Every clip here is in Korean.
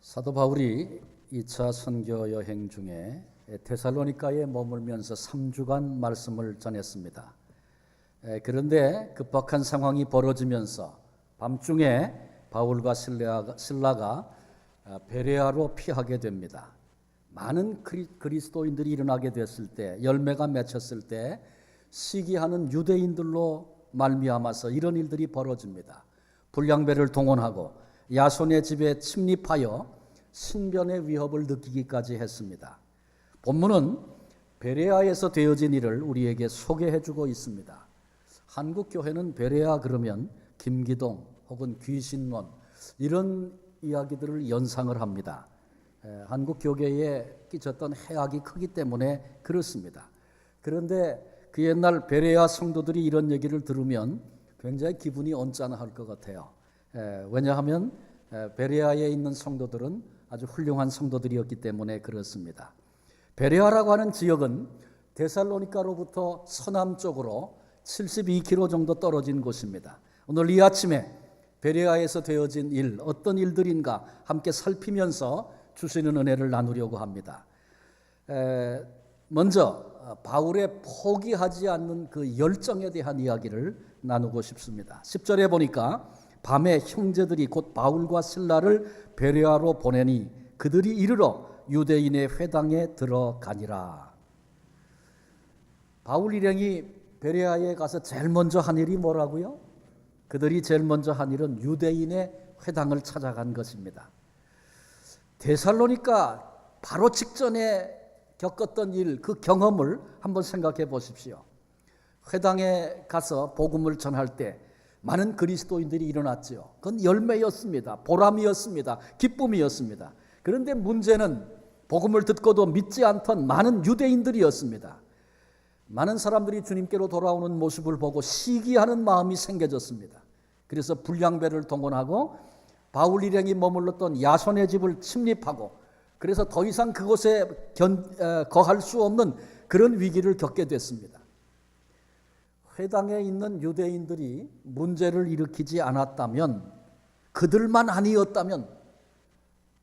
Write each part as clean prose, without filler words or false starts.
사도 바울이 2차 선교 여행 중에 데살로니가에 머물면서 3주간 말씀을 전했습니다. 그런데 급박한 상황이 벌어지면서 밤중에 바울과 실라가 베레아로 피하게 됩니다. 많은 그리스도인들이 일어나게 됐을 때, 열매가 맺혔을 때 시기하는 유대인들로 말미암아서 이런 일들이 벌어집니다. 불량배를 동원하고 야손의 집에 침입하여 신변의 위협을 느끼기까지 했습니다. 본문은 베레아에서 되어진 일을 우리에게 소개해주고 있습니다. 한국 교회는 베레아 그러면 김기동 혹은 귀신론 이런 이야기들을 연상을 합니다. 한국 교계에 끼쳤던 해악이 크기 때문에 그렇습니다. 그런데 그 옛날 베레아 성도들이 이런 얘기를 들으면 굉장히 기분이 언짢아할 것 같아요. 왜냐하면 베레아에 있는 성도들은 아주 훌륭한 성도들이었기 때문에 그렇습니다. 베레아라고 하는 지역은 데살로니가로부터 서남쪽으로 72km 정도 떨어진 곳입니다. 오늘 이 아침에 베레아에서 되어진 일, 어떤 일들인가 함께 살피면서 주시는 은혜를 나누려고 합니다. 먼저 바울의 포기하지 않는 그 열정에 대한 이야기를 나누고 싶습니다. 10절에 보니까 밤에 형제들이 곧 바울과 실라를 베레아로 보내니 그들이 이르러 유대인의 회당에 들어가니라. 바울 일행이 베레아에 가서 제일 먼저 한 일이 뭐라고요? 그들이 제일 먼저 한 일은 유대인의 회당을 찾아간 것입니다. 데살로니가 바로 직전에 겪었던 일, 그 경험을 한번 생각해 보십시오. 회당에 가서 복음을 전할 때 많은 그리스도인들이 일어났죠. 그건 열매였습니다. 보람이었습니다. 기쁨이었습니다. 그런데 문제는 복음을 듣고도 믿지 않던 많은 유대인들이었습니다. 많은 사람들이 주님께로 돌아오는 모습을 보고 시기하는 마음이 생겨졌습니다. 그래서 불량배를 동원하고 바울 일행이 머물렀던 야손의 집을 침입하고 그래서 더 이상 그곳에 거할 수 없는 그런 위기를 겪게 됐습니다. 회당에 있는 유대인들이 문제를 일으키지 않았다면, 그들만 아니었다면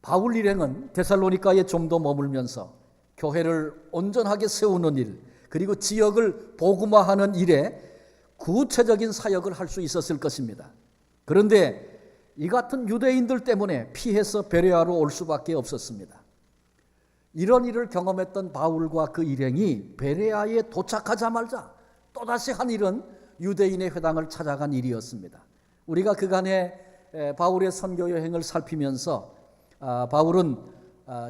바울 일행은 데살로니가에 좀 더 머물면서 교회를 온전하게 세우는 일, 그리고 지역을 복음화하는 일에 구체적인 사역을 할 수 있었을 것입니다. 그런데 이 같은 유대인들 때문에 피해서 베레아로 올 수밖에 없었습니다. 이런 일을 경험했던 바울과 그 일행이 베레아에 도착하자마자 또다시 한 일은 유대인의 회당을 찾아간 일이었습니다. 우리가 그간의 바울의 선교 여행을 살피면서 바울은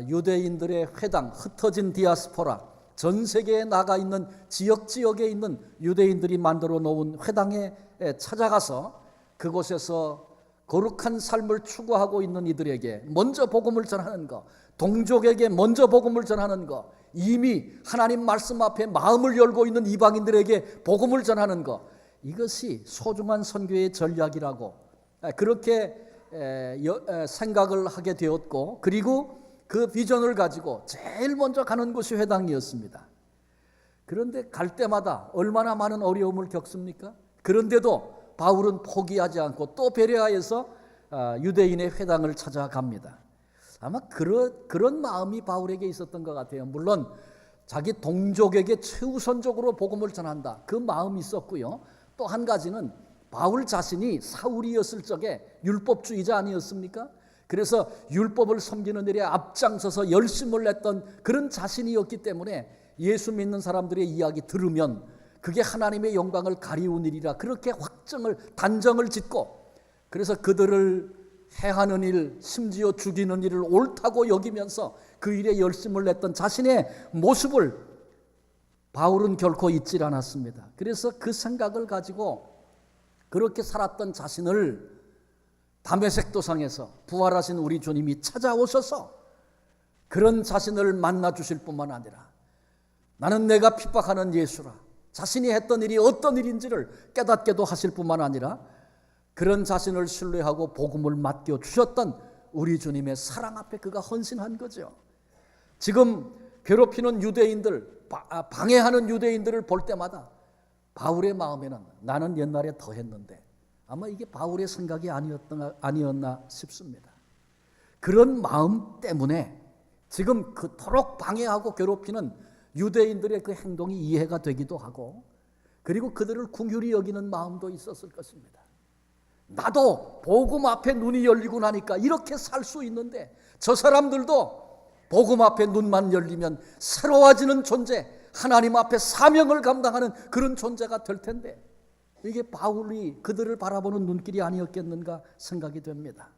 유대인들의 회당, 흩어진 디아스포라, 전 세계에 나가 있는 지역에 있는 유대인들이 만들어 놓은 회당에 찾아가서 그곳에서 거룩한 삶을 추구하고 있는 이들에게 먼저 복음을 전하는 것, 동족에게 먼저 복음을 전하는 것, 이미 하나님 말씀 앞에 마음을 열고 있는 이방인들에게 복음을 전하는 것, 이것이 소중한 선교의 전략이라고 그렇게 생각을 하게 되었고, 그리고 그 비전을 가지고 제일 먼저 가는 곳이 회당이었습니다. 그런데 갈 때마다 얼마나 많은 어려움을 겪습니까? 그런데도 바울은 포기하지 않고 또 베레아에서 유대인의 회당을 찾아갑니다. 아마 그런 마음이 바울에게 있었던 것 같아요. 물론 자기 동족에게 최우선적으로 복음을 전한다, 그 마음이 있었고요. 또 한 가지는 바울 자신이 사울이었을 적에 율법주의자 아니었습니까? 그래서 율법을 섬기는 일에 앞장서서 열심을 냈던 그런 자신이었기 때문에 예수 믿는 사람들의 이야기 들으면 그게 하나님의 영광을 가리운 일이라 그렇게 단정을 짓고, 그래서 그들을 해하는 일, 심지어 죽이는 일을 옳다고 여기면서 그 일에 열심을 냈던 자신의 모습을 바울은 결코 잊질 않았습니다. 그래서 그 생각을 가지고 그렇게 살았던 자신을 다메섹 도상에서 부활하신 우리 주님이 찾아오셔서 그런 자신을 만나 주실 뿐만 아니라 나는 내가 핍박하는 예수라, 자신이 했던 일이 어떤 일인지를 깨닫게도 하실 뿐만 아니라 그런 자신을 신뢰하고 복음을 맡겨주셨던 우리 주님의 사랑 앞에 그가 헌신한 거죠. 지금 괴롭히는 유대인들, 방해하는 유대인들을 볼 때마다 바울의 마음에는 나는 옛날에 더 했는데, 아마 이게 바울의 생각이 아니었나 싶습니다. 그런 마음 때문에 지금 그토록 방해하고 괴롭히는 유대인들의 그 행동이 이해가 되기도 하고, 그리고 그들을 긍휼히 여기는 마음도 있었을 것입니다. 나도 복음 앞에 눈이 열리고 나니까 이렇게 살 수 있는데 저 사람들도 복음 앞에 눈만 열리면 새로워지는 존재, 하나님 앞에 사명을 감당하는 그런 존재가 될 텐데, 이게 바울이 그들을 바라보는 눈길이 아니었겠는가 생각이 됩니다.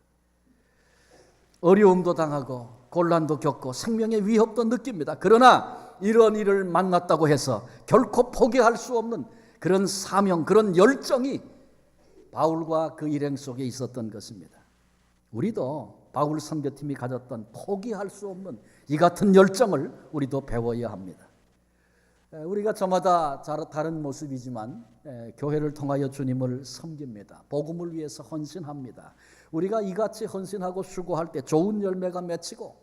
어려움도 당하고 곤란도 겪고 생명의 위협도 느낍니다. 그러나 이런 일을 만났다고 해서 결코 포기할 수 없는 그런 사명, 그런 열정이 바울과 그 일행 속에 있었던 것입니다. 우리도 바울 선교팀이 가졌던 포기할 수 없는 이 같은 열정을 우리도 배워야 합니다. 우리가 저마다 다른 모습이지만 교회를 통하여 주님을 섬깁니다. 복음을 위해서 헌신합니다. 우리가 이같이 헌신하고 수고할 때 좋은 열매가 맺히고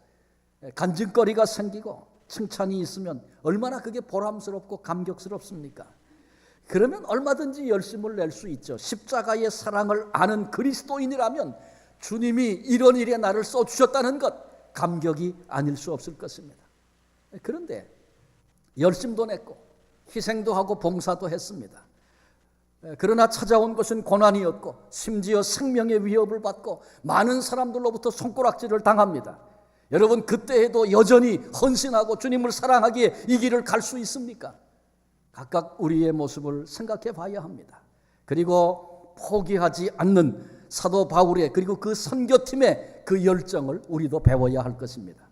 간증거리가 생기고 칭찬이 있으면 얼마나 그게 보람스럽고 감격스럽습니까? 그러면 얼마든지 열심을 낼 수 있죠. 십자가의 사랑을 아는 그리스도인이라면 주님이 이런 일에 나를 써주셨다는 것, 감격이 아닐 수 없을 것입니다. 그런데 열심도 냈고 희생도 하고 봉사도 했습니다. 그러나 찾아온 것은 고난이었고 심지어 생명의 위협을 받고 많은 사람들로부터 손가락질을 당합니다. 여러분, 그때에도 여전히 헌신하고 주님을 사랑하기에 이 길을 갈 수 있습니까? 각각 우리의 모습을 생각해 봐야 합니다. 그리고 포기하지 않는 사도 바울의, 그리고 그 선교팀의 그 열정을 우리도 배워야 할 것입니다.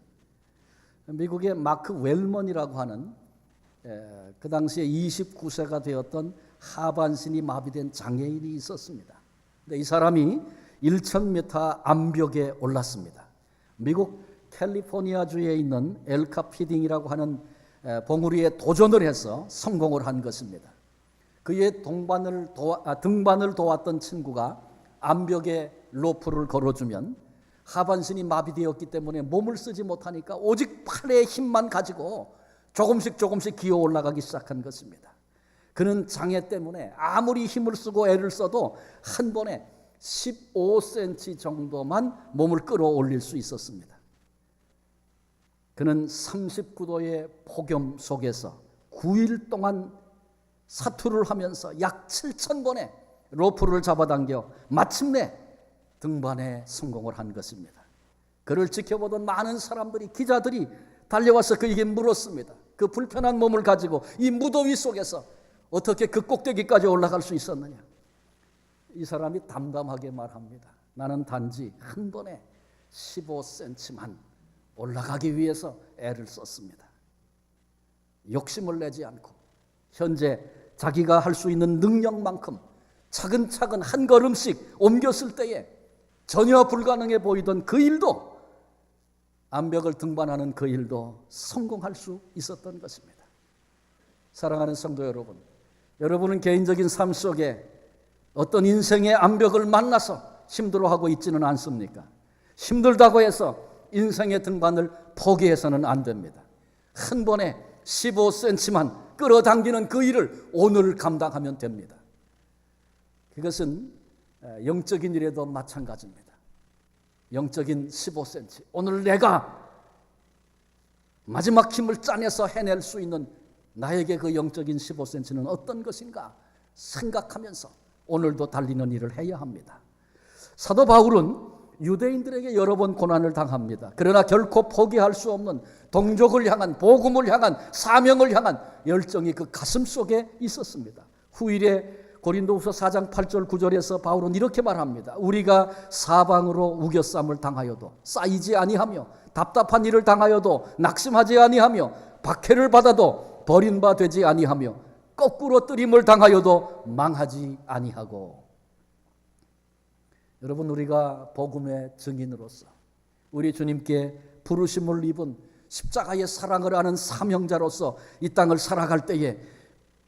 미국의 마크 웰먼이라고 하는 그 당시에 29세가 되었던 하반신이 마비된 장애인이 있었습니다. 근데 이 사람이 1,000m 암벽에 올랐습니다. 미국 캘리포니아주에 있는 엘카 피딩이라고 하는 봉우리에 도전을 해서 성공을 한 것입니다. 그의 등반을 도왔던 친구가 암벽에 로프를 걸어주면 하반신이 마비되었기 때문에 몸을 쓰지 못하니까 오직 팔의 힘만 가지고 조금씩 기어 올라가기 시작한 것입니다. 그는 장애 때문에 아무리 힘을 쓰고 애를 써도 한 번에 15cm 정도만 몸을 끌어올릴 수 있었습니다. 그는 39도의 폭염 속에서 9일 동안 사투를 하면서 약 7,000번의 로프를 잡아당겨 마침내 등반에 성공을 한 것입니다. 그를 지켜보던 많은 사람들이, 기자들이 달려와서 그에게 물었습니다. 그 불편한 몸을 가지고 이 무더위 속에서 어떻게 그 꼭대기까지 올라갈 수 있었느냐? 이 사람이 담담하게 말합니다. 나는 단지 한 번에 15cm만 올라가기 위해서 애를 썼습니다. 욕심을 내지 않고 현재 자기가 할 수 있는 능력만큼 차근차근 한 걸음씩 옮겼을 때에 전혀 불가능해 보이던 그 일도, 암벽을 등반하는 그 일도 성공할 수 있었던 것입니다. 사랑하는 성도 여러분, 여러분은 개인적인 삶 속에 어떤 인생의 암벽을 만나서 힘들어하고 있지는 않습니까? 힘들다고 해서 인생의 등반을 포기해서는 안 됩니다. 한 번에 15cm만 끌어당기는 그 일을 오늘 감당하면 됩니다. 그것은 영적인 일에도 마찬가지입니다. 영적인 15cm. 오늘 내가 마지막 힘을 짜내서 해낼 수 있는 나에게 그 영적인 15cm는 어떤 것인가 생각하면서 오늘도 달리는 일을 해야 합니다. 사도 바울은 유대인들에게 여러 번 고난을 당합니다. 그러나 결코 포기할 수 없는 동족을 향한, 복음을 향한, 사명을 향한 열정이 그 가슴 속에 있었습니다. 후일에 고린도후서 4장 8절 9절에서 바울은 이렇게 말합니다. 우리가 사방으로 우겨쌈을 당하여도 쌓이지 아니하며, 답답한 일을 당하여도 낙심하지 아니하며, 박해를 받아도 버린 바 되지 아니하며, 거꾸로 뜨림을 당하여도 망하지 아니하고. 여러분, 우리가 복음의 증인으로서 우리 주님께 부르심을 입은 십자가의 사랑을 아는 사명자로서 이 땅을 살아갈 때에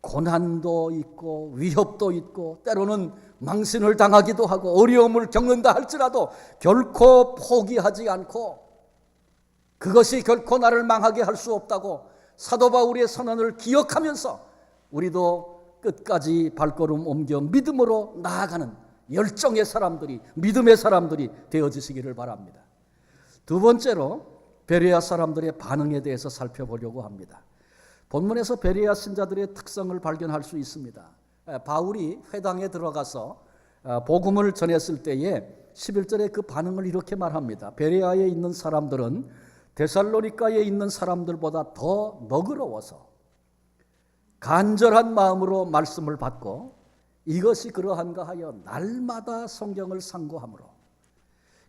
고난도 있고 위협도 있고 때로는 망신을 당하기도 하고 어려움을 겪는다 할지라도 결코 포기하지 않고, 그것이 결코 나를 망하게 할 수 없다고 사도 바울의 선언을 기억하면서 우리도 끝까지 발걸음 옮겨 믿음으로 나아가는 열정의 사람들이, 믿음의 사람들이 되어지시기를 바랍니다. 두 번째로 베레아 사람들의 반응에 대해서 살펴보려고 합니다. 본문에서 베레아 신자들의 특성을 발견할 수 있습니다. 바울이 회당에 들어가서 복음을 전했을 때에 11절에 그 반응을 이렇게 말합니다. 베레아에 있는 사람들은 데살로니가에 있는 사람들보다 더 너그러워서 간절한 마음으로 말씀을 받고 이것이 그러한가 하여 날마다 성경을 상고함으로.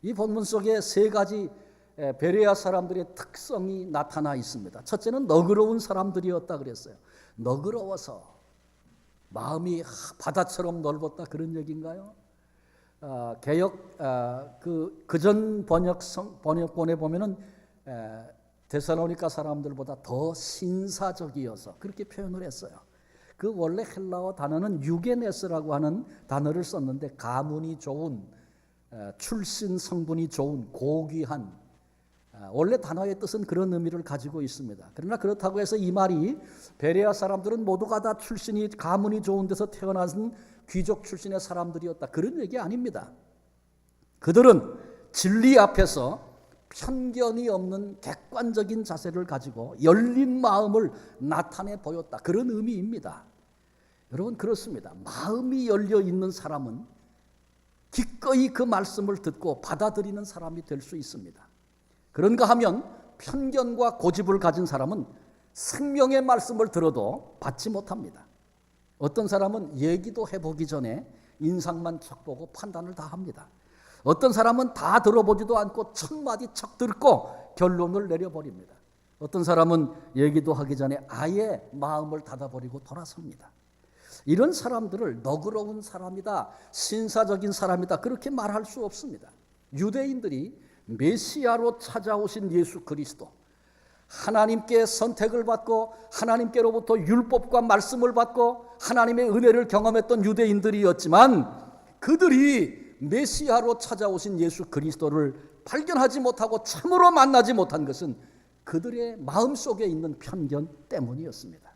이 본문 속에 세 가지 베레아 사람들의 특성이 나타나 있습니다. 첫째는 너그러운 사람들이었다 그랬어요. 너그러워서 마음이 바다처럼 넓었다 그런 얘기인가요? 개역 그전 번역본에 보면은 데살로니가 사람들보다 더 신사적이어서 그렇게 표현을 했어요. 그 원래 헬라어 단어는 유게네스라고 하는 단어를 썼는데 가문이 좋은, 출신 성분이 좋은, 고귀한, 원래 단어의 뜻은 그런 의미를 가지고 있습니다. 그러나 그렇다고 해서 이 말이 베레아 사람들은 모두가 다 출신이 가문이 좋은 데서 태어난 귀족 출신의 사람들이었다 그런 얘기 아닙니다. 그들은 진리 앞에서 편견이 없는 객관적인 자세를 가지고 열린 마음을 나타내 보였다 그런 의미입니다. 여러분 그렇습니다. 마음이 열려 있는 사람은 기꺼이 그 말씀을 듣고 받아들이는 사람이 될 수 있습니다. 그런가 하면 편견과 고집을 가진 사람은 생명의 말씀을 들어도 받지 못합니다. 어떤 사람은 얘기도 해보기 전에 인상만 척 보고 판단을 다 합니다. 어떤 사람은 다 들어보지도 않고 첫 마디 척 듣고 결론을 내려버립니다. 어떤 사람은 얘기도 하기 전에 아예 마음을 닫아버리고 돌아섭니다. 이런 사람들을 너그러운 사람이다, 신사적인 사람이다 그렇게 말할 수 없습니다. 유대인들이 메시아로 찾아오신 예수 그리스도, 하나님께 선택을 받고 하나님께로부터 율법과 말씀을 받고 하나님의 은혜를 경험했던 유대인들이었지만 그들이 메시아로 찾아오신 예수 그리스도를 발견하지 못하고 참으로 만나지 못한 것은 그들의 마음속에 있는 편견 때문이었습니다.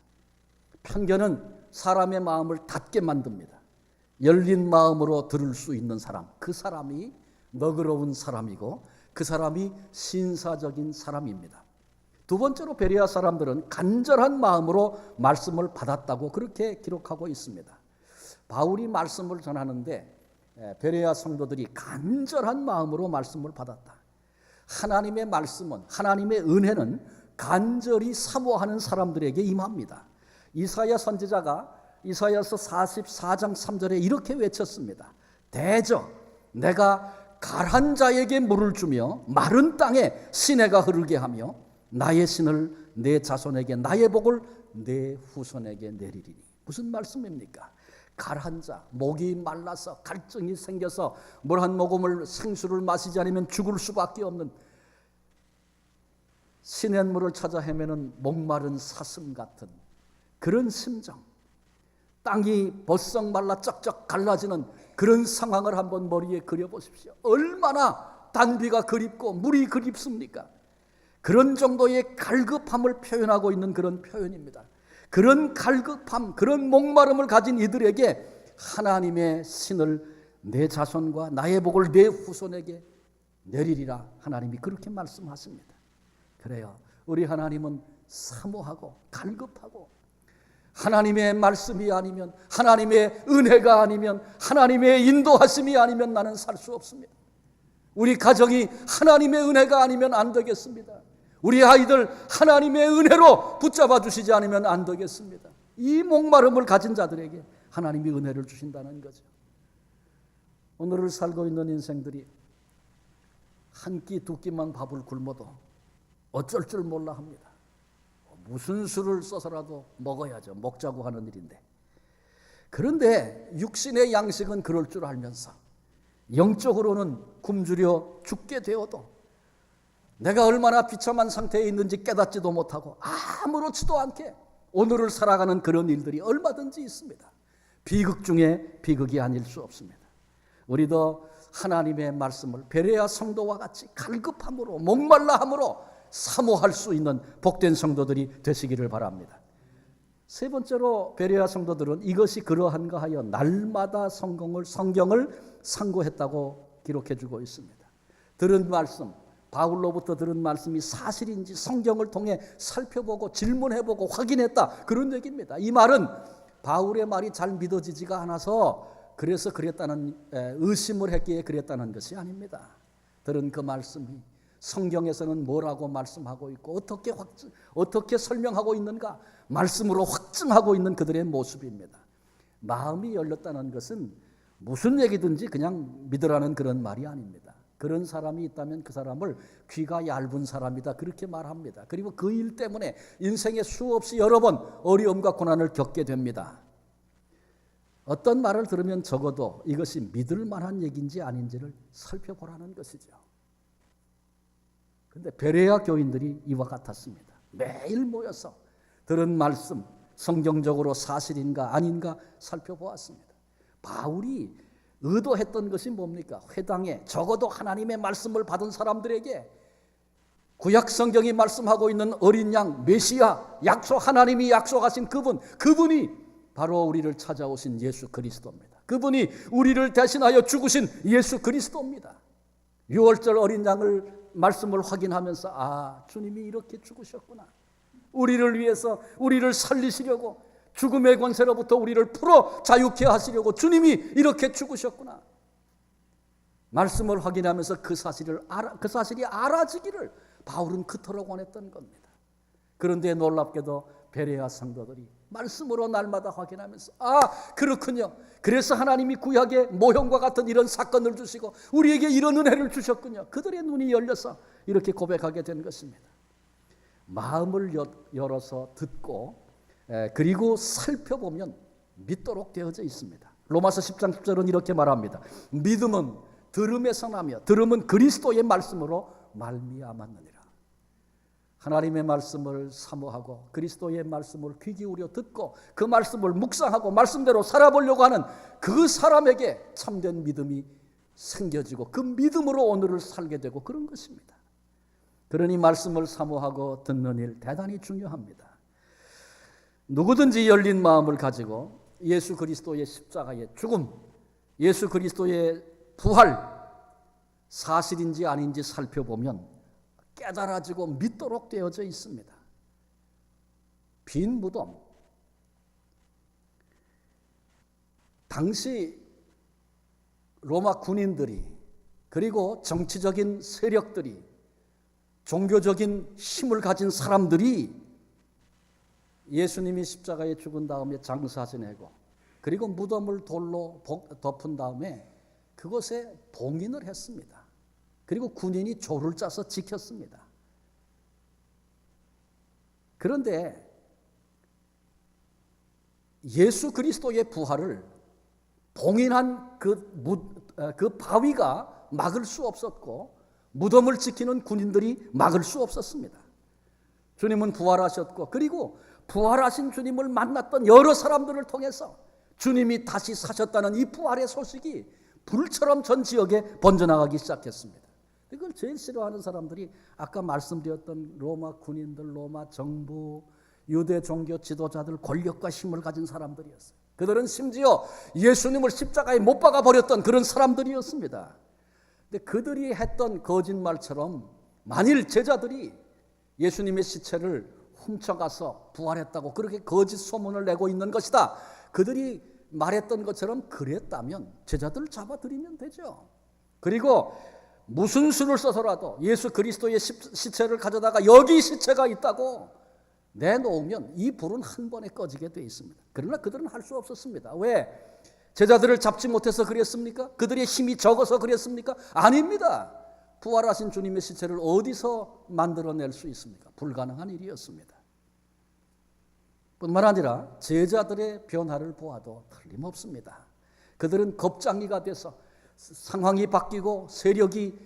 편견은 사람의 마음을 닫게 만듭니다. 열린 마음으로 들을 수 있는 사람, 그 사람이 너그러운 사람이고 그 사람이 신사적인 사람입니다. 두 번째로 베레아 사람들은 간절한 마음으로 말씀을 받았다고 그렇게 기록하고 있습니다. 바울이 말씀을 전하는데 베레아 성도들이 간절한 마음으로 말씀을 받았다. 하나님의 말씀은, 하나님의 은혜는 간절히 사모하는 사람들에게 임합니다. 이사야 선지자가 이사야서 44장 3절에 이렇게 외쳤습니다. 대저 내가 가란 자에게 물을 주며 마른 땅에 시내가 흐르게 하며 나의 신을 내 자손에게 나의 복을 내 후손에게 내리리니. 무슨 말씀입니까? 가란 자, 목이 말라서 갈증이 생겨서 물 한 모금을 생수를 마시지 않으면 죽을 수밖에 없는 시냇물을 찾아 헤매는 목마른 사슴 같은 그런 심정, 땅이 벌썩 말라 쩍쩍 갈라지는 그런 상황을 한번 머리에 그려보십시오. 얼마나 단비가 그립고 물이 그립습니까? 그런 정도의 갈급함을 표현하고 있는 그런 표현입니다. 그런 갈급함, 그런 목마름을 가진 이들에게 하나님의 신을 내 자손과 나의 복을 내 후손에게 내리리라 하나님이 그렇게 말씀하십니다. 그래요. 우리 하나님은 사모하고 갈급하고 하나님의 말씀이 아니면, 하나님의 은혜가 아니면, 하나님의 인도하심이 아니면 나는 살 수 없습니다. 우리 가정이 하나님의 은혜가 아니면 안 되겠습니다. 우리 아이들 하나님의 은혜로 붙잡아 주시지 않으면 안 되겠습니다. 이 목마름을 가진 자들에게 하나님이 은혜를 주신다는 거죠. 오늘을 살고 있는 인생들이 한 끼 두 끼만 밥을 굶어도 어쩔 줄 몰라 합니다. 무슨 수를 써서라도 먹어야죠. 먹자고 하는 일인데. 그런데 육신의 양식은 그럴 줄 알면서 영적으로는 굶주려 죽게 되어도 내가 얼마나 비참한 상태에 있는지 깨닫지도 못하고 아무렇지도 않게 오늘을 살아가는 그런 일들이 얼마든지 있습니다. 비극 중에 비극이 아닐 수 없습니다. 우리도 하나님의 말씀을 베레아 성도와 같이 갈급함으로 목말라함으로 사모할 수 있는 복된 성도들이 되시기를 바랍니다. 세 번째로 베레아 성도들은 이것이 그러한가 하여 날마다 성경을 상고했다고 기록해 주고 있습니다. 들은 말씀, 바울로부터 들은 말씀이 사실인지 성경을 통해 살펴보고 질문해보고 확인했다, 그런 얘기입니다. 이 말은 바울의 말이 잘 믿어지지가 않아서 그래서 그랬다는, 의심을 했기에 그랬다는 것이 아닙니다. 들은 그 말씀이 성경에서는 뭐라고 말씀하고 있고 어떻게 설명하고 있는가, 말씀으로 확증하고 있는 그들의 모습입니다. 마음이 열렸다는 것은 무슨 얘기든지 그냥 믿으라는 그런 말이 아닙니다. 그런 사람이 있다면 그 사람을 귀가 얇은 사람이다, 그렇게 말합니다. 그리고 그 일 때문에 인생에 수없이 여러 번 어려움과 고난을 겪게 됩니다. 어떤 말을 들으면 적어도 이것이 믿을 만한 얘기인지 아닌지를 살펴보라는 것이죠. 그런데 베레아 교인들이 이와 같았습니다. 매일 모여서 들은 말씀, 성경적으로 사실인가 아닌가 살펴보았습니다. 바울이 의도했던 것이 뭡니까? 회당에 적어도 하나님의 말씀을 받은 사람들에게 구약 성경이 말씀하고 있는 어린 양 메시아, 하나님이 약속하신 그분이 바로 우리를 찾아오신 예수 그리스도입니다. 그분이 우리를 대신하여 죽으신 예수 그리스도입니다. 6월절 어린 양을 말씀을 확인하면서 주님이 이렇게 죽으셨구나, 우리를 위해서 우리를 살리시려고, 죽음의 권세로부터 우리를 풀어 자유케 하시려고 주님이 이렇게 죽으셨구나, 말씀을 확인하면서 그 사실이 알아지기를 바울은 그토록 원했던 겁니다. 그런데 놀랍게도 베레아 성도들이 말씀으로 날마다 확인하면서 그렇군요, 그래서 하나님이 구약의 모형과 같은 이런 사건을 주시고 우리에게 이런 은혜를 주셨군요, 그들의 눈이 열려서 이렇게 고백하게 된 것입니다. 마음을 열어서 듣고 그리고 살펴보면 믿도록 되어져 있습니다. 로마서 10장 10절은 이렇게 말합니다. 믿음은 들음에서 나며 들음은 그리스도의 말씀으로 말미암았느니라. 하나님의 말씀을 사모하고 그리스도의 말씀을 귀 기울여 듣고 그 말씀을 묵상하고 말씀대로 살아보려고 하는 그 사람에게 참된 믿음이 생겨지고 그 믿음으로 오늘을 살게 되고 그런 것입니다. 그러니 말씀을 사모하고 듣는 일 대단히 중요합니다. 누구든지 열린 마음을 가지고 예수 그리스도의 십자가의 죽음, 예수 그리스도의 부활, 사실인지 아닌지 살펴보면 깨달아지고 믿도록 되어져 있습니다. 빈 무덤. 당시 로마 군인들이 그리고 정치적인 세력들이 종교적인 힘을 가진 사람들이 예수님이 십자가에 죽은 다음에 장사 지내고 그리고 무덤을 돌로 덮은 다음에 그것에 봉인을 했습니다. 그리고 군인이 조를 짜서 지켰습니다. 그런데 예수 그리스도의 부활을 봉인한 그 바위가 막을 수 없었고 무덤을 지키는 군인들이 막을 수 없었습니다. 주님은 부활하셨고 그리고 부활하신 주님을 만났던 여러 사람들을 통해서 주님이 다시 사셨다는 이 부활의 소식이 불처럼 전 지역에 번져나가기 시작했습니다. 이걸 제일 싫어하는 사람들이 아까 말씀드렸던 로마 군인들, 로마 정부, 유대 종교 지도자들, 권력과 힘을 가진 사람들이었어요. 그들은 심지어 예수님을 십자가에 못 박아 버렸던 그런 사람들이었습니다. 근데 그들이 했던 거짓말처럼 만일 제자들이 예수님의 시체를 훔쳐가서 부활했다고 그렇게 거짓 소문을 내고 있는 것이다, 그들이 말했던 것처럼 그랬다면 제자들을 잡아들이면 되죠. 그리고 무슨 수를 써서라도 예수 그리스도의 시체를 가져다가 여기 시체가 있다고 내놓으면 이 불은 한 번에 꺼지게 돼 있습니다. 그러나 그들은 할 수 없었습니다. 왜? 제자들을 잡지 못해서 그랬습니까? 그들의 힘이 적어서 그랬습니까? 아닙니다. 부활하신 주님의 시체를 어디서 만들어낼 수 있습니까? 불가능한 일이었습니다. 뿐만 아니라 제자들의 변화를 보아도 틀림없습니다. 그들은 겁장이가 돼서 상황이 바뀌고 세력이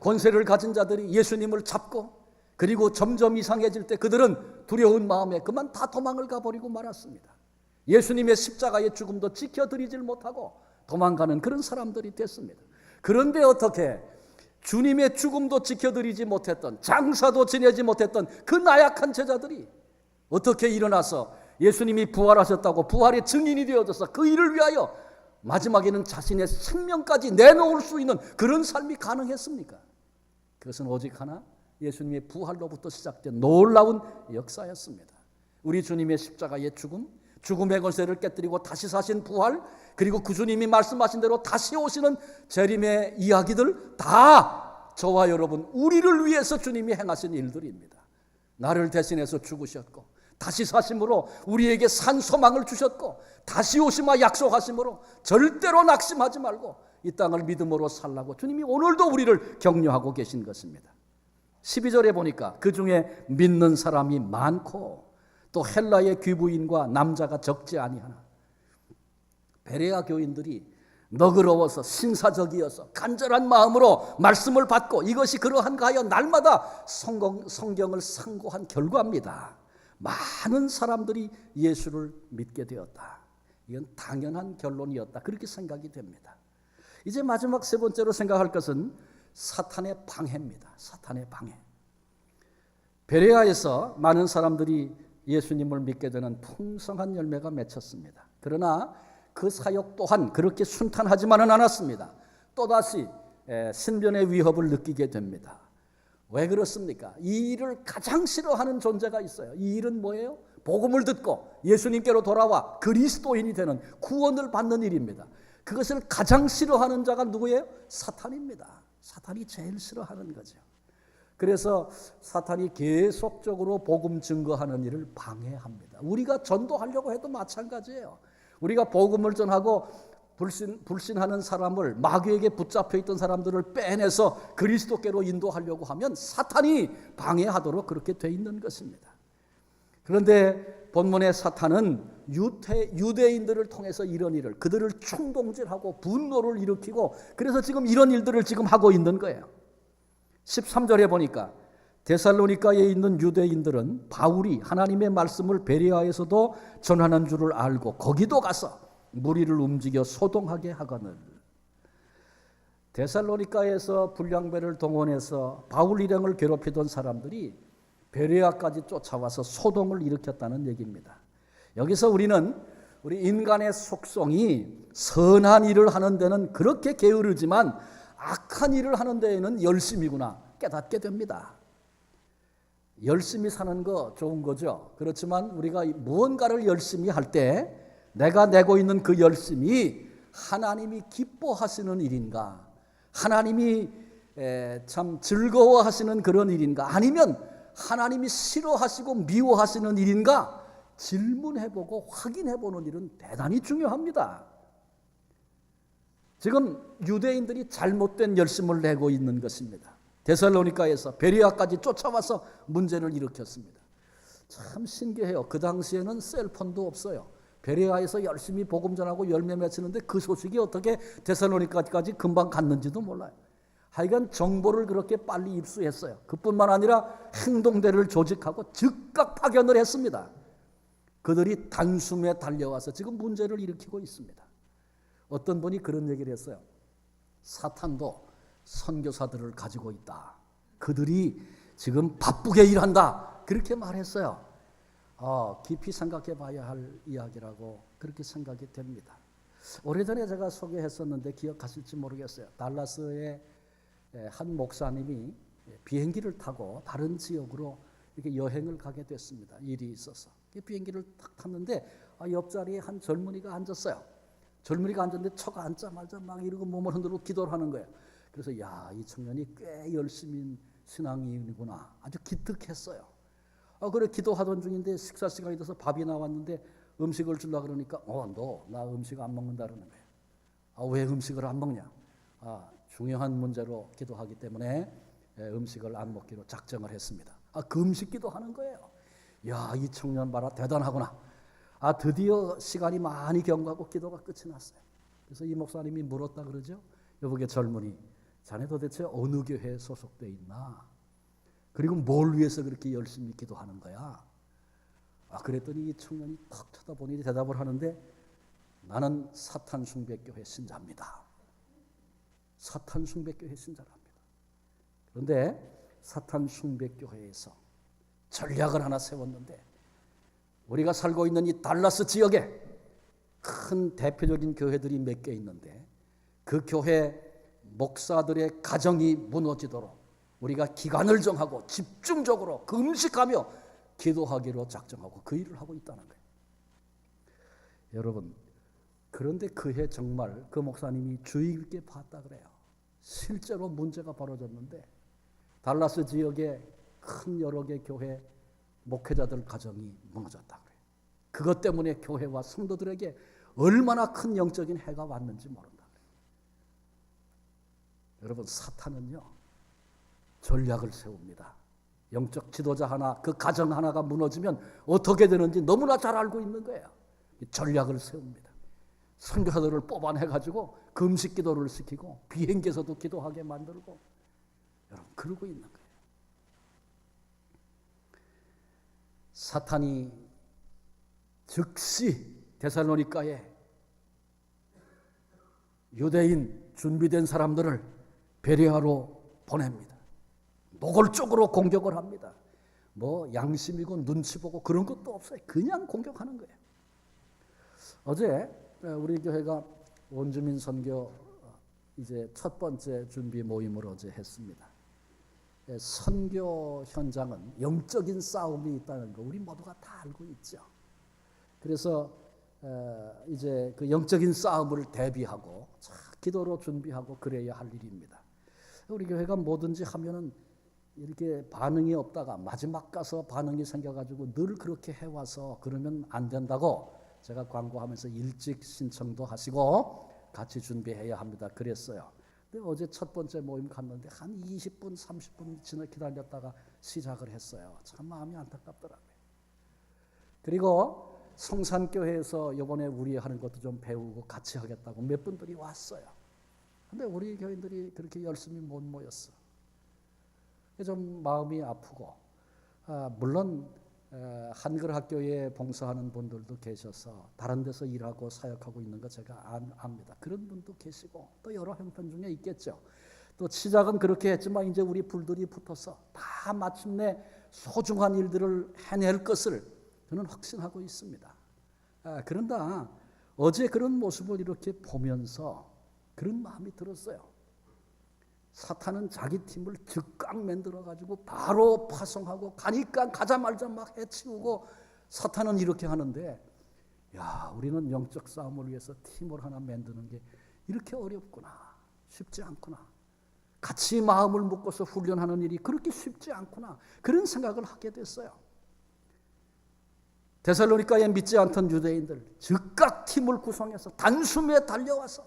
권세를 가진 자들이 예수님을 잡고 그리고 점점 이상해질 때 그들은 두려운 마음에 그만 다 도망을 가버리고 말았습니다. 예수님의 십자가의 죽음도 지켜드리질 못하고 도망가는 그런 사람들이 됐습니다. 그런데 어떻게 주님의 죽음도 지켜드리지 못했던, 장사도 지내지 못했던 그 나약한 제자들이 어떻게 일어나서 예수님이 부활하셨다고 부활의 증인이 되어져서 그 일을 위하여 마지막에는 자신의 생명까지 내놓을 수 있는 그런 삶이 가능했습니까? 그것은 오직 하나 예수님의 부활로부터 시작된 놀라운 역사였습니다. 우리 주님의 십자가의 죽음, 죽음의 권세를 깨뜨리고 다시 사신 부활, 그리고 그 주님이 말씀하신 대로 다시 오시는 재림의 이야기들, 다 저와 여러분 우리를 위해서 주님이 행하신 일들입니다. 나를 대신해서 죽으셨고 다시 사심으로 우리에게 산 소망을 주셨고 다시 오시마 약속하심으로 절대로 낙심하지 말고 이 땅을 믿음으로 살라고 주님이 오늘도 우리를 격려하고 계신 것입니다. 12절에 보니까 그 중에 믿는 사람이 많고 또 헬라의 귀부인과 남자가 적지 아니하나. 베레아 교인들이 너그러워서 신사적이어서 간절한 마음으로 말씀을 받고 이것이 그러한가 하여 날마다 성경을 상고한 결과입니다. 많은 사람들이 예수를 믿게 되었다. 이건 당연한 결론이었다. 그렇게 생각이 됩니다. 이제 마지막 세 번째로 생각할 것은 사탄의 방해입니다. 사탄의 방해. 베레아에서 많은 사람들이 예수님을 믿게 되는 풍성한 열매가 맺혔습니다. 그러나 그 사역 또한 그렇게 순탄하지만은 않았습니다. 또다시 신변의 위협을 느끼게 됩니다. 왜 그렇습니까? 이 일을 가장 싫어하는 존재가 있어요. 이 일은 뭐예요? 복음을 듣고 예수님께로 돌아와 그리스도인이 되는 구원을 받는 일입니다. 그것을 가장 싫어하는 자가 누구예요? 사탄입니다. 사탄이 제일 싫어하는 거죠. 그래서 사탄이 계속적으로 복음 증거하는 일을 방해합니다. 우리가 전도하려고 해도 마찬가지예요. 우리가 복음을 전하고 불신하는 사람을, 마귀에게 붙잡혀 있던 사람들을 빼내서 그리스도께로 인도하려고 하면 사탄이 방해하도록 그렇게 돼 있는 것입니다. 그런데 본문의 사탄은 유대인들을 통해서 이런 일을, 그들을 충동질하고 분노를 일으키고 그래서 지금 이런 일들을 지금 하고 있는 거예요. 13절에 보니까 데살로니가에 있는 유대인들은 바울이 하나님의 말씀을 베레아에서도 전하는 줄을 알고 거기도 가서 무리를 움직여 소동하게 하거늘. 데살로니가에서 불량배를 동원해서 바울 일행을 괴롭히던 사람들이 베레아까지 쫓아와서 소동을 일으켰다는 얘기입니다. 여기서 우리는 우리 인간의 속성이 선한 일을 하는 데는 그렇게 게으르지만 악한 일을 하는 데에는 열심이구나 깨닫게 됩니다. 열심히 사는 거 좋은 거죠. 그렇지만 우리가 무언가를 열심히 할 때 내가 내고 있는 그 열심이 하나님이 기뻐하시는 일인가, 하나님이 참 즐거워하시는 그런 일인가, 아니면 하나님이 싫어하시고 미워하시는 일인가 질문해보고 확인해보는 일은 대단히 중요합니다. 지금 유대인들이 잘못된 열심을 내고 있는 것입니다. 데살로니가에서 베레아까지 쫓아와서 문제를 일으켰습니다. 참 신기해요. 그 당시에는 셀폰도 없어요. 베레아에서 열심히 복음 전하고 열매 맺히는데 그 소식이 어떻게 데살로니가까지 금방 갔는지도 몰라요. 하여간 정보를 그렇게 빨리 입수했어요. 그뿐만 아니라 행동대를 조직하고 즉각 파견을 했습니다. 그들이 단숨에 달려와서 지금 문제를 일으키고 있습니다. 어떤 분이 그런 얘기를 했어요. 사탄도 선교사들을 가지고 있다. 그들이 지금 바쁘게 일한다. 그렇게 말했어요. 깊이 생각해 봐야 할 이야기라고 그렇게 생각이 됩니다. 오래전에 제가 소개했었는데 기억하실지 모르겠어요. 달라스의 한 목사님이 비행기를 타고 다른 지역으로 이렇게 여행을 가게 됐습니다. 일이 있어서. 비행기를 탁 탔는데 옆자리에 한 젊은이가 앉았어요. 젊은이가 앉았는데 처가 앉자마자 막 이러고 몸을 흔들고 기도를 하는 거예요. 그래서 이 청년이 꽤 열심인 신앙인이구나. 아주 기특했어요. 그래 기도하던 중인데 식사 시간이 돼서 밥이 나왔는데 음식을 주려고 그러니까 너 나 음식 안 먹는다 그러는 거예요. 왜 음식을 안 먹냐? 중요한 문제로 기도하기 때문에 음식을 안 먹기로 작정을 했습니다. 그 음식 기도하는 거예요. 이 청년 봐라 대단하구나. 드디어 시간이 많이 경과하고 기도가 끝이 났어요. 그래서 이 목사님이 물었다 그러죠. 여보게 젊은이, 자네 도대체 어느 교회에 소속돼 있나? 그리고 뭘 위해서 그렇게 열심히 기도하는 거야? 그랬더니 이 청년이 탁 쳐다보니 대답을 하는데 나는 사탄 숭배교회 신자입니다. 사탄 숭배교회 신자랍니다. 그런데 사탄 숭배교회에서 전략을 하나 세웠는데 우리가 살고 있는 이 달라스 지역에 큰 대표적인 교회들이 몇 개 있는데 그 교회 목사들의 가정이 무너지도록 우리가 기간을 정하고 집중적으로 금식하며 기도하기로 작정하고 그 일을 하고 있다는 거예요. 여러분, 그런데 그해 정말 그 목사님이 주의 깊게 봤다 그래요. 실제로 문제가 벌어졌는데 달라스 지역의 큰 여러 개 교회 목회자들 가정이 무너졌다 그래요. 그것 때문에 교회와 성도들에게 얼마나 큰 영적인 해가 왔는지 모른다 그래요. 여러분, 사탄은요 전략을 세웁니다. 영적 지도자 하나, 그 가정 하나가 무너지면 어떻게 되는지 너무나 잘 알고 있는 거예요. 전략을 세웁니다. 선교사들을 뽑아내가지고 금식 기도를 시키고 비행기에서도 기도하게 만들고, 여러분 그러고 있는 거예요. 사탄이 즉시 데살로니가에 유대인 준비된 사람들을 베레아로 보냅니다. 노골적으로 공격을 합니다. 뭐 양심이고 눈치 보고 그런 것도 없어요. 그냥 공격하는 거예요. 어제 우리 교회가 원주민 선교 이제 첫 번째 준비 모임을 어제 했습니다. 선교 현장은 영적인 싸움이 있다는 거 우리 모두가 다 알고 있죠. 그래서 이제 그 영적인 싸움을 대비하고 기도로 준비하고 그래야 할 일입니다. 우리 교회가 뭐든지 하면은 이렇게 반응이 없다가 마지막 가서 반응이 생겨가지고 늘 그렇게 해와서 그러면 안 된다고 제가 광고하면서 일찍 신청도 하시고 같이 준비해야 합니다. 그랬어요. 근데 어제 첫 번째 모임 갔는데 한 20분, 30분 지나 기다렸다가 시작을 했어요. 참 마음이 안타깝더라고요. 그리고 성산교회에서 이번에 우리 하는 것도 좀 배우고 같이 하겠다고 몇 분들이 왔어요. 근데 우리 교인들이 그렇게 열심히 못 모였어. 좀 마음이 아프고, 물론 한글학교에 봉사하는 분들도 계셔서 다른 데서 일하고 사역하고 있는 거 제가 압니다. 그런 분도 계시고 또 여러 형편 중에 있겠죠. 또 시작은 그렇게 했지만 이제 우리 불들이 붙어서 다 마침내 소중한 일들을 해낼 것을 저는 확신하고 있습니다. 그런다 어제 그런 모습을 이렇게 보면서 그런 마음이 들었어요. 사탄은 자기 팀을 즉각 만들어가지고 바로 파송하고 가니까 가자말자 막 해치우고, 사탄은 이렇게 하는데, 야, 우리는 영적 싸움을 위해서 팀을 하나 만드는 게 이렇게 어렵구나, 쉽지 않구나, 같이 마음을 묶어서 훈련하는 일이 그렇게 쉽지 않구나, 그런 생각을 하게 됐어요. 데살로니가에 믿지 않던 유대인들 즉각 팀을 구성해서 단숨에 달려와서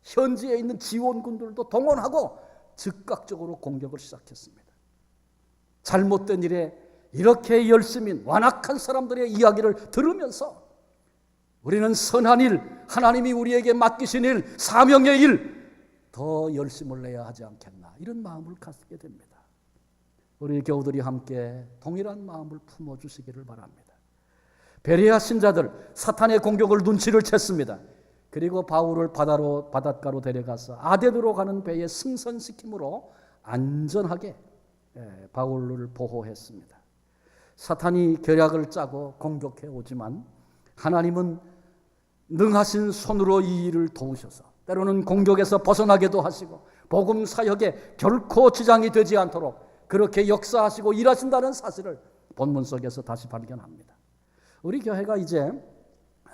현지에 있는 지원군들도 동원하고 즉각적으로 공격을 시작했습니다. 잘못된 일에 이렇게 열심인 완악한 사람들의 이야기를 들으면서 우리는 선한 일, 하나님이 우리에게 맡기신 일, 사명의 일 더 열심을 내야 하지 않겠나, 이런 마음을 갖게 됩니다. 우리 교우들이 함께 동일한 마음을 품어주시기를 바랍니다. 베레아 신자들 사탄의 공격을 눈치를 챘습니다. 그리고 바울을 바닷가로 데려가서 아덴으로 가는 배에 승선시킴으로 안전하게 바울을 보호했습니다. 사탄이 계략을 짜고 공격해 오지만 하나님은 능하신 손으로 이 일을 도우셔서 때로는 공격에서 벗어나게도 하시고 복음 사역에 결코 지장이 되지 않도록 그렇게 역사하시고 일하신다는 사실을 본문 속에서 다시 발견합니다. 우리 교회가 이제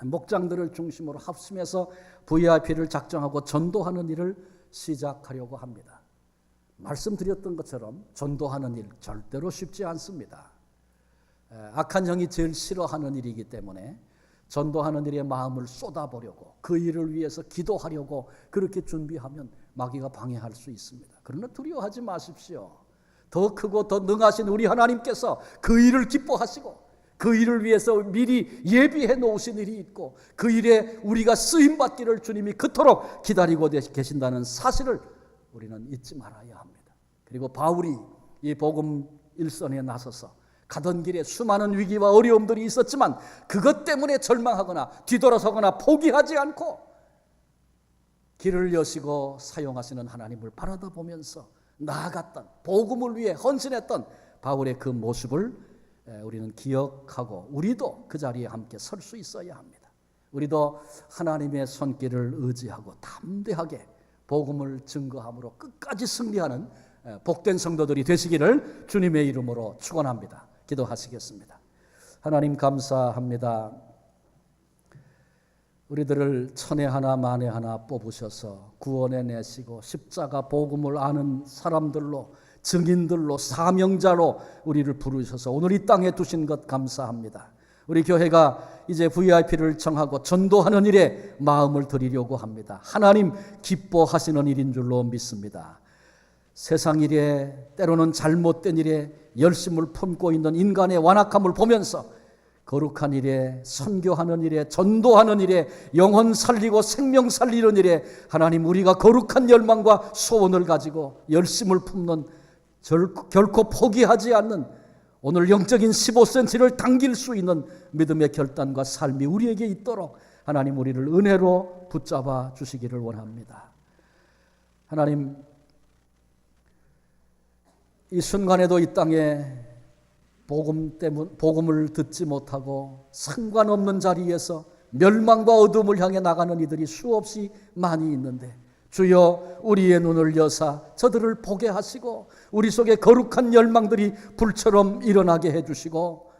목장들을 중심으로 합심해서 VIP를 작정하고 전도하는 일을 시작하려고 합니다. 말씀드렸던 것처럼 전도하는 일 절대로 쉽지 않습니다. 악한 영이 제일 싫어하는 일이기 때문에 전도하는 일에 마음을 쏟아보려고, 그 일을 위해서 기도하려고 그렇게 준비하면 마귀가 방해할 수 있습니다. 그러나 두려워하지 마십시오. 더 크고 더 능하신 우리 하나님께서 그 일을 기뻐하시고 그 일을 위해서 미리 예비해 놓으신 일이 있고 그 일에 우리가 쓰임받기를 주님이 그토록 기다리고 계신다는 사실을 우리는 잊지 말아야 합니다. 그리고 바울이 이 복음 일선에 나서서 가던 길에 수많은 위기와 어려움들이 있었지만 그것 때문에 절망하거나 뒤돌아서거나 포기하지 않고 길을 여시고 사용하시는 하나님을 바라다 보면서 나아갔던, 복음을 위해 헌신했던 바울의 그 모습을 우리는 기억하고 우리도 그 자리에 함께 설 수 있어야 합니다. 우리도 하나님의 손길을 의지하고 담대하게 복음을 증거함으로 끝까지 승리하는 복된 성도들이 되시기를 주님의 이름으로 축원합니다. 기도하시겠습니다. 하나님 감사합니다. 우리들을 천에 하나 만에 하나 뽑으셔서 구원해 내시고 십자가 복음을 아는 사람들로, 증인들로, 사명자로 우리를 부르셔서 오늘 이 땅에 두신 것 감사합니다. 우리 교회가 이제 VIP를 정하고 전도하는 일에 마음을 드리려고 합니다. 하나님 기뻐하시는 일인 줄로 믿습니다. 세상 일에, 때로는 잘못된 일에 열심을 품고 있는 인간의 완악함을 보면서 거룩한 일에, 선교하는 일에, 전도하는 일에, 영혼 살리고 생명 살리는 일에 하나님 우리가 거룩한 열망과 소원을 가지고 열심을 품는, 결코 포기하지 않는, 오늘 영적인 15cm를 당길 수 있는 믿음의 결단과 삶이 우리에게 있도록 하나님 우리를 은혜로 붙잡아 주시기를 원합니다. 하나님, 이 순간에도 이 땅에 복음을 듣지 못하고 상관없는 자리에서 멸망과 어둠을 향해 나가는 이들이 수없이 많이 있는데, 주여 우리의 눈을 여사 저들을 보게 하시고 우리 속에 거룩한 열망들이 불처럼 일어나게 해주시고,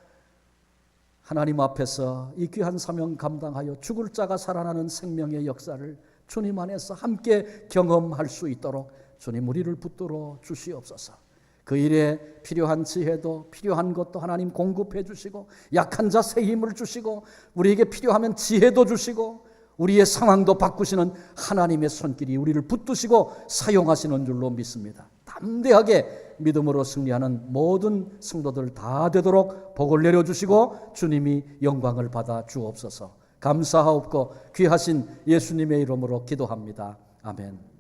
하나님 앞에서 이 귀한 사명 감당하여 죽을 자가 살아나는 생명의 역사를 주님 안에서 함께 경험할 수 있도록 주님 우리를 붙들어 주시옵소서. 그 일에 필요한 지혜도, 필요한 것도 하나님 공급해 주시고, 약한 자 새 힘을 주시고, 우리에게 필요하면 지혜도 주시고, 우리의 상황도 바꾸시는 하나님의 손길이 우리를 붙드시고 사용하시는 줄로 믿습니다. 담대하게 믿음으로 승리하는 모든 성도들 다 되도록 복을 내려주시고 주님이 영광을 받아 주옵소서. 감사하옵고 귀하신 예수님의 이름으로 기도합니다. 아멘.